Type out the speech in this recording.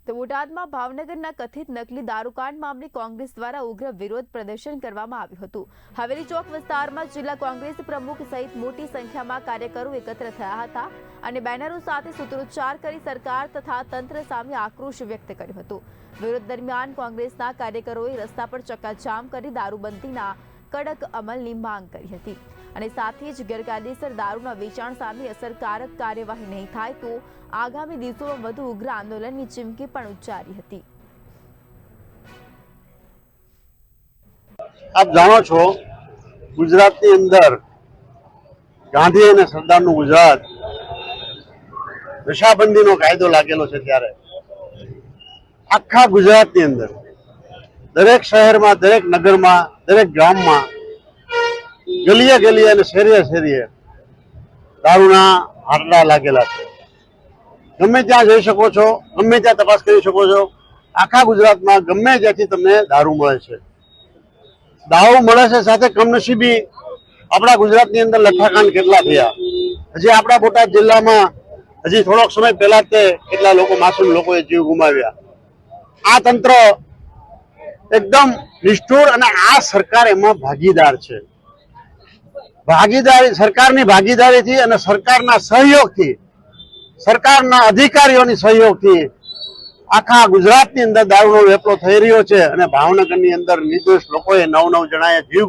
તો બોટાદમાં ભાવનગરના કથિત નકલી દારૂકાંડ મામલે કોંગ્રેસ દ્વારા ઉગ્ર વિરોધ પ્રદર્શન કરવામાં આવ્યું હતું। હવેલી ચોક વિસ્તારમાં જિલ્લા કોંગ્રેસ પ્રમુખ સહિત મોટી સંખ્યામાં કાર્યકરો એકત્ર થયા હતા અને બેનરો સાથે સૂત્રોચ્ચાર કરી સરકાર તથા તંત્ર સામે આક્રોશ વ્યક્ત કર્યો હતો। વિરોધ દરમિયાન કોંગ્રેસના કાર્યકરોએ રસ્તા પર ચક્કાજામ કરી દારૂબંધીના કડક અમલની માંગ કરી હતી અને સાથે જ ગેરકાયદેસર દારૂના વેચાણ સામે અસરકારક કાર્યવાહી નહીં થાય તો આગામી દિવસોમાં વધુ ઉગ્ર આંદોલનની ચીમકી પણ ઉચ્ચારી હતી। આપ જાણો છો, ગુજરાતની અંદર ગાંધી અને સરદારનું ગુજરાત નશાબંધીનો કાયદો લાગેલો છે ત્યારે આખા ગુજરાતની અંદર દરેક શહેરમાં, દરેક નગરમાં, દરેક ગામમાં, ગલીએ ગલીએ અને શેરીએ શેરીએ દારૂના હાટલા લાગેલા છે। ગમે ત્યાં જઈ શકો છો, ગમે ત્યાં તપાસ કરી શકો છો। આખા ગુજરાતમાં ગમે ત્યાંથી તમને દારૂ મળે છે। દારૂ મળે છે સાથે કમનસીબી આપણા ગુજરાતની અંદર લઠ્ઠાકાંડ કેટલા થયા। હજી આપણા બોટાદ જિલ્લામાં હજી થોડોક સમય પહેલા તે કેટલા લોકો, માસૂમ લોકોએ જીવ ગુમાવ્યા। આ તંત્ર એકદમ નિષ્ઠુર અને આ સરકાર એમાં ભાગીદાર છે। સરકારની ભાગીદારીથી અને સરકારના સહયોગથી, સરકારના અધિકારીઓની સહયોગથી આખા ગુજરાતની અંદર દારૂનો વેપલો થઈ રહ્યો છે અને ભાવનગરની અંદર નિર્દોષ લોકોએ 9 જણાએ જીવ